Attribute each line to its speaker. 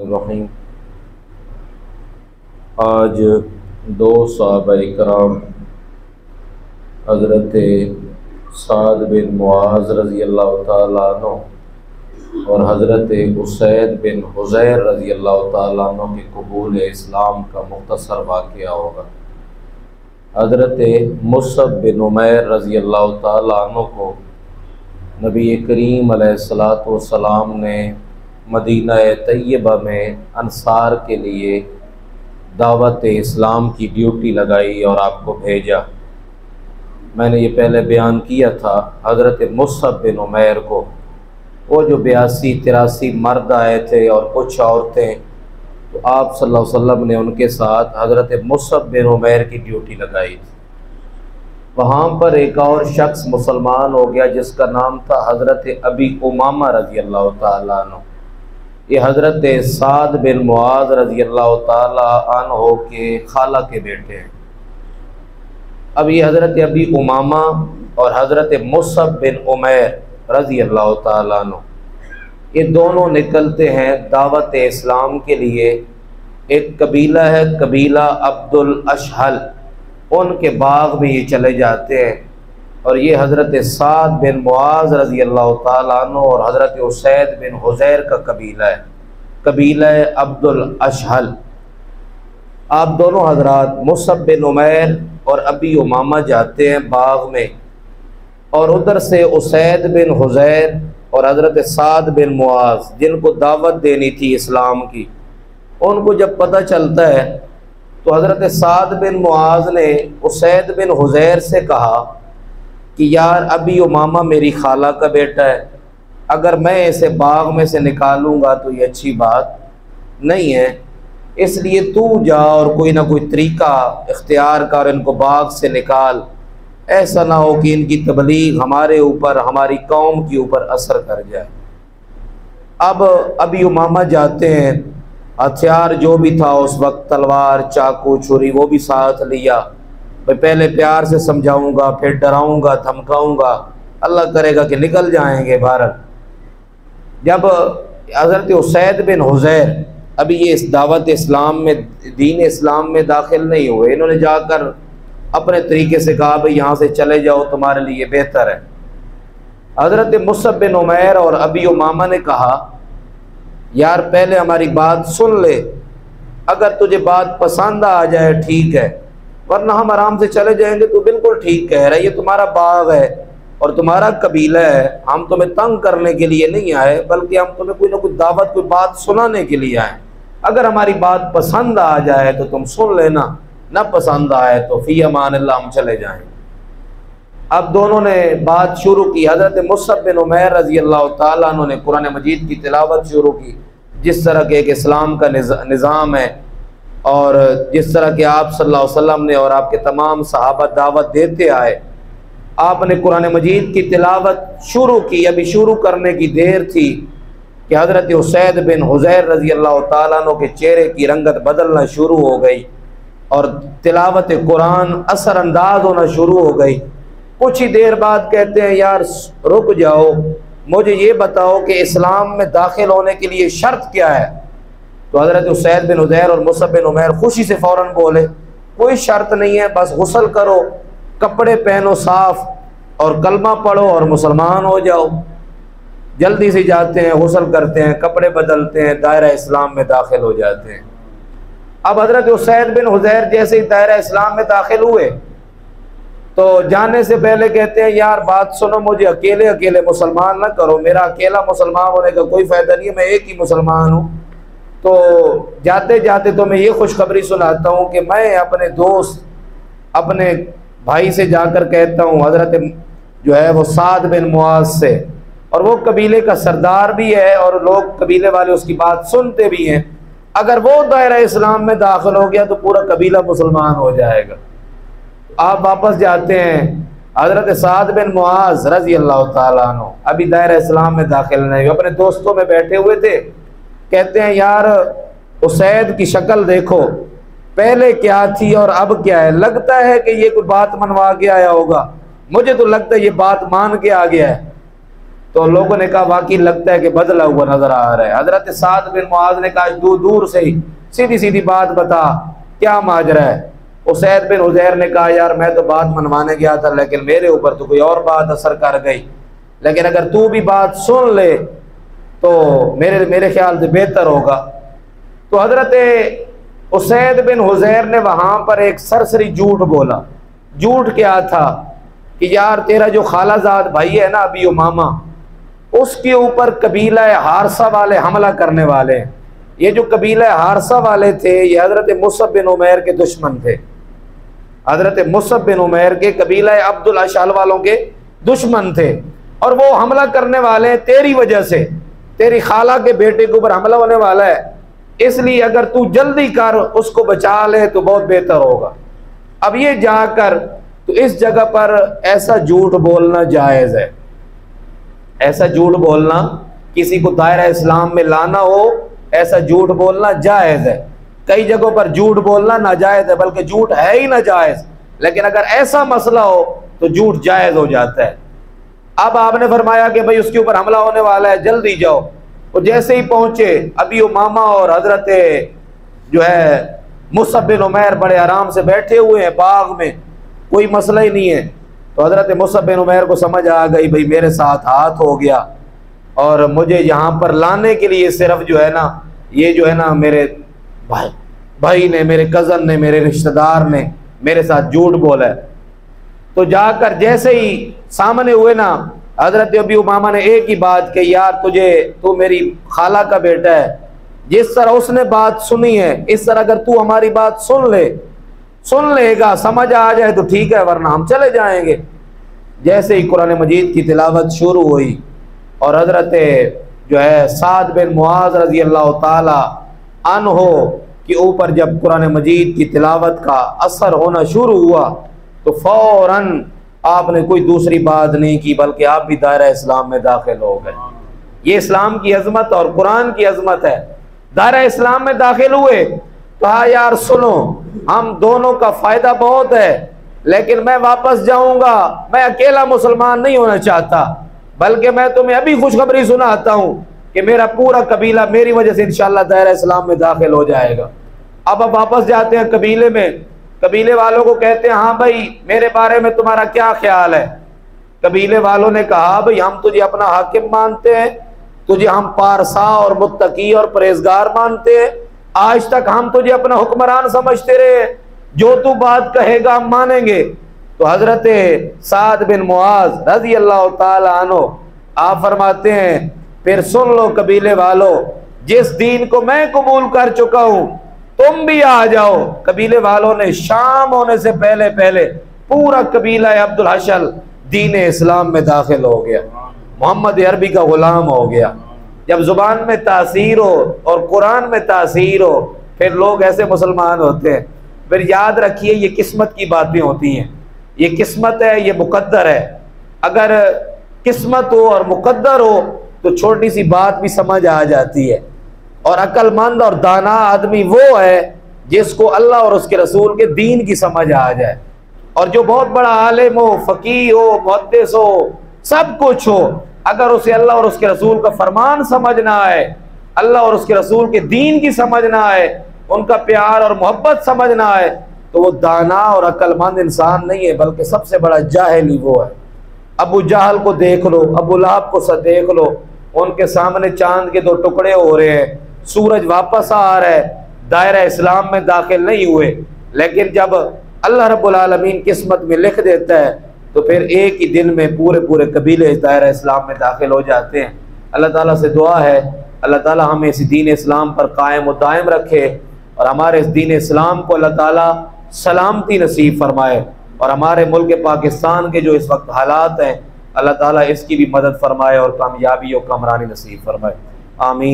Speaker 1: रहीम। आज दो सहाबा इकराम हज़रत साद बिन मुआज़ रज़ी अल्लाह तआला अन्हु और हज़रत उसैद बिन हुज़ैर रज़ी अल्लाह तआला अन्हु के कबूल इस्लाम का मुख्तसर वाक़या होगा। हज़रत मुसअब बिन उमैर रज़ी अल्लाह तआला अन्हु को नबी करीम अलैहिस्सलातु वस्सलाम ने मदीना तैयबा में अंसार के लिए दावत इस्लाम की ड्यूटी लगाई और आपको भेजा। मैंने ये पहले बयान किया था, हज़रत मुसअब बिन उमैर को वो जो 82-83 मर्द आए थे और कुछ औरतें, तो आप सल्लल्लाहु अलैहि वसल्लम ने उनके साथ हज़रत मुसअब बिन उमैर की ड्यूटी लगाई थी। वहाँ पर एक और शख्स मुसलमान हो गया जिसका नाम था हज़रत अबी उमामा रज़ी अल्लाह तआला अन्हु। ये हज़रत साद बिन मुआज़ रज़ी अल्लाह तआला अन्हु के खाला के बेटे हैं। अब ये हज़रत अबी उमामा और हज़रत मुसअब बिन उमैर रज़ी अल्लाह तआला अन्हु, ये दोनों निकलते हैं दावत इस्लाम के लिए। एक कबीला है, कबीला अब्दुल अशहल, उनके बाग में ये चले जाते हैं। और ये हज़रत साद बिन मुआज़ रज़ी अल्लाह तआला अन्हु और हज़रत उसैद बिन हुज़ैर का कबीला है, कबीला है अब्दुल अशहल। आप दोनों हज़रात मुसअब बिन उमैर और अबी उमामा जाते हैं बाग में, और उधर से उसैद बिन हुज़ैर और हज़रत साद बिन मुआज़ जिनको दावत देनी थी इस्लाम की, उनको जब पता चलता है तो हज़रत साद बिन मुआज़ ने उसैद बिन हुज़ैर से कहा कि यार अबी उमामा मेरी खाला का बेटा है, अगर मैं इसे बाग में से निकालूंगा तो ये अच्छी बात नहीं है, इसलिए तू जा और कोई ना कोई तरीका इख्तियार कर, इनको बाग से निकाल। ऐसा ना हो कि इनकी तबलीग हमारे ऊपर, हमारी कौम के ऊपर असर कर जाए। अब अबी उमामा जाते हैं, हथियार जो भी था उस वक्त, तलवार, चाकू, छुरी, वो भी साथ लिया। मैं पहले प्यार से समझाऊंगा, फिर डराऊंगा, धमकाऊंगा, अल्लाह करेगा कि निकल जाएंगे बाहर। जब हज़रत उसैद बिन हुज़ैर अभी ये इस दावत इस्लाम में, दीन इस्लाम में दाखिल नहीं हुए, इन्होंने जाकर अपने तरीके से कहा भाई यहाँ से चले जाओ, तुम्हारे लिए बेहतर है। हज़रत मुसअब बिन उमैर और अबी उमामा ने कहा यार पहले हमारी बात सुन ले, अगर तुझे बात पसंद आ जाए ठीक है, वरना हम आराम से चले जाएंगे। तो बिल्कुल ठीक कह रहा है, ये तुम्हारा बाग है और तुम्हारा कबीला है, हम तुम्हें तंग करने के लिए नहीं आए, बल्कि हम तुम्हें कोई ना कोई दावत, कोई बात सुनाने के लिए आए। अगर हमारी बात पसंद आ जाए तो तुम सुन लेना, न पसंद आए तो फी अमान अल्लाह, हम चले जाएंगे। अब दोनों ने बात शुरू की। हज़रत मुसअब बिन उमैर रज़ी अल्लाह तआला अन्हु ने कुरान मजीद की तिलावत शुरू की, जिस तरह के एक इस्लाम का निज़ाम है और जिस तरह के आप सल्लल्लाहु अलैहि वसल्लम ने और आपके तमाम सहाबा दावत देते आए। आपने कुरान मजीद की तिलावत शुरू की। अभी शुरू करने की देर थी कि हज़रत उसैद बिन हुज़ैर रज़ी अल्लाह तआला अन्हु के चेहरे की रंगत बदलना शुरू हो गई और तिलावत कुरान असरअंदाज होना शुरू हो गई। कुछ ही देर बाद कहते हैं यार रुक जाओ, मुझे ये बताओ कि इस्लाम में दाखिल होने के लिए शर्त क्या है। तो हज़रत उसैद बिन हुज़ैर और मुसअब बिन उमैर खुशी से फ़ौरन बोले कोई शर्त नहीं है, बस गुस्ल करो, कपड़े पहनो साफ और कलमा पढ़ो और मुसलमान हो जाओ। जल्दी से जाते हैं, गुस्ल करते हैं, कपड़े बदलते हैं, दायरा इस्लाम में दाखिल हो जाते हैं। अब हज़रत उसैद बिन हुज़ैर जैसे ही दायरा इस्लाम में दाखिल हुए तो जाने से पहले कहते हैं यार बात सुनो, मुझे अकेले अकेले मुसलमान ना करो, मेरा अकेला मुसलमान होने का कोई फ़ायदा नहीं है, मैं एक ही मुसलमान हूँ। तो जाते जाते तो मैं ये खुशखबरी सुनाता हूँ कि मैं अपने दोस्त, अपने भाई से जाकर कहता हूँ, हज़रत जो है वो साद बिन मुआज़ से, और वो कबीले का सरदार भी है और लोग कबीले वाले उसकी बात सुनते भी हैं, अगर वो दायरा इस्लाम में दाखिल हो गया तो पूरा कबीला मुसलमान हो जाएगा। आप वापस जाते हैं, हज़रत साद बिन मुआज़ रज़ी अल्लाह तआला अन्हु अभी दायरा इस्लाम में दाखिल नहीं, अपने दोस्तों में बैठे हुए थे। कहते हैं यार उसैद की शक्ल देखो, पहले क्या थी और अब क्या है, लगता है कि ये कोई बात मनवा के आया होगा, मुझे तो लगता है ये बात मान के आ गया है। तो लोगों ने कहा वाकई लगता है कि बदला हुआ नजर आ रहा है। हजरत साद बिन मुआज ने कहा दूर दूर से ही सीधी सीधी बात बता, क्या माजरा है। उसैद बिन उजैर ने कहा यार मैं तो बात मनवाने गया था, लेकिन मेरे ऊपर तो कोई और बात असर कर गई, लेकिन अगर तू भी बात सुन ले तो मेरे ख्याल से बेहतर होगा। तो हजरत उसैद बिन हुजैर ने वहां पर एक सरसरी झूठ बोला। झूठ क्या था कि यार तेरा जो खालाजाद भाई है ना अबी उमामा, उसके ऊपर कबीला हारसा वाले हमला करने वाले हैं। ये जो कबीला हारसा वाले थे ये हजरत मुसअब बिन उमैर के दुश्मन थे। हजरत मुसअब बिन उमैर के कबीला अब्दुल अशाल वालों के दुश्मन थे, और वो हमला करने वाले हैं तेरी वजह से। तेरी खाला के बेटे के ऊपर हमला होने वाला है, इसलिए अगर तू जल्दी कर उसको बचा ले तो बहुत बेहतर होगा। अब ये जाकर तो इस जगह पर ऐसा झूठ बोलना जायज़ है। ऐसा झूठ बोलना, किसी को दायरा इस्लाम में लाना हो, ऐसा झूठ बोलना जायज़ है। कई जगहों पर झूठ बोलना नाजायज़ है, बल्कि झूठ है ही नाजायज़, लेकिन अगर ऐसा मसला हो तो झूठ जायज़ हो जाता है। अब आपने फरमाया कि भाई उसके ऊपर हमला होने वाला है, जल्दी जाओ। तो जैसे ही पहुंचे अबी उमामा और हजरत जो है मुसअब बिन उमैर बड़े आराम से बैठे हुए हैं बाग में, कोई मसला ही नहीं है। तो हजरत मुसअब बिन उमैर को समझ आ गई भाई मेरे साथ हाथ हो गया, और मुझे यहाँ पर लाने के लिए सिर्फ जो है ना ये जो है ना मेरे भाई ने, मेरे कज़न ने, मेरे रिश्तेदार ने मेरे साथ झूठ बोला है। तो जाकर जैसे ही सामने हुए ना, हजरत अबी उमामा ने एक ही बात कही, यार तू मेरी खाला का बेटा है, जिस तरह उसने बात सुनी है इस तरह अगर तू हमारी बात सुन लेगा, समझ आ जाए तो ठीक है, वरना हम चले जाएंगे। जैसे ही कुरान मजीद की तिलावत शुरू हुई और हजरत जो है साद बिन मुआज रजी अल्लाह ताला अन्हो के ऊपर जब कुरान मजीद की तिलावत का असर होना शुरू हुआ तो फौरन आपने कोई दूसरी बात नहीं की, बल्कि आप भी दायरा इस्लाम में दाखिल हो गए। ये इस्लाम की अजमत और कुरान की अजमत है। दायरा इस्लाम में दाखिल हुए, कहा यार सुनो, हम दोनों का फायदा बहुत है, लेकिन मैं वापस जाऊंगा, मैं अकेला मुसलमान नहीं होना चाहता, बल्कि मैं तुम्हें अभी खुशखबरी सुनाता हूं कि मेरा पूरा कबीला मेरी वजह से इंशाअल्लाह दायरा इस्लाम में दाखिल हो जाएगा। अब वापस जाते हैं कबीले में, कबीले वालों को कहते हैं हाँ भाई मेरे बारे में तुम्हारा क्या ख्याल है। कबीले वालों ने कहा भाई हम तुझे अपना हाकिम मानते हैं, तुझे हम पारसा और मुत्तकी और परहेजगार मानते हैं, आज तक हम तुझे अपना हुक्मरान समझते रहे, जो तू बात कहेगा हम मानेंगे। तो हजरत साद बिन मुआज रजी अल्लाह ताला अन्हु आप फरमाते हैं फिर सुन लो कबीले वालों, जिस दीन को मैं कबूल कर चुका हूं तुम भी आ जाओ। कबीले वालों ने शाम होने से पहले पहले पूरा कबीला अब्दुल हशल दीन इस्लाम में दाखिल हो गया, मोहम्मद अरबी का गुलाम हो गया। जब जुबान में तासीर हो और कुरान में तासीर हो फिर लोग ऐसे मुसलमान होते हैं। फिर याद रखिए ये किस्मत की बातें होती हैं, ये किस्मत है, ये मुकद्दर है। अगर किस्मत हो और मुकद्दर हो तो छोटी सी बात भी समझ आ जाती है। और अक्लमंद और दाना आदमी वो है जिसको अल्लाह और उसके रसूल के दीन की समझ आ जाए। और जो बहुत बड़ा आलिम हो, फकीह हो, मुहद्दिस हो, सब कुछ हो, अगर उसे अल्लाह और उसके रसूल का फरमान समझ ना आए, अल्लाह और उसके रसूल के दीन की समझ ना आए, उनका प्यार और मोहब्बत समझ ना आए, तो वो दाना और अक्लमंद इंसान नहीं है, बल्कि सबसे बड़ा जाहिल ही वो है। अबू जहल को देख लो, अबू लहब को देख लो, उनके सामने चांद के दो टुकड़े हो रहे हैं, सूरज वापस आ रहा है, दायरा इस्लाम में दाखिल नहीं हुए। लेकिन जब अल्लाह रब्बुल आलमीन किस्मत में लिख देता है तो फिर एक ही दिन में पूरे पूरे कबीले दायरा इस्लाम में दाखिल हो जाते हैं। अल्लाह ताला से दुआ है अल्लाह ताला हमें इस दीन इस्लाम पर कायम और दायम रखे, और हमारे इस दीन इस्लाम को अल्लाह ताला सलामती नसीब फरमाए, और हमारे मुल्क पाकिस्तान के जो इस वक्त हालात हैं अल्लाह ताला इसकी भी मदद फरमाए और कामयाबी और कामरानी नसीब फरमाए। आमीन।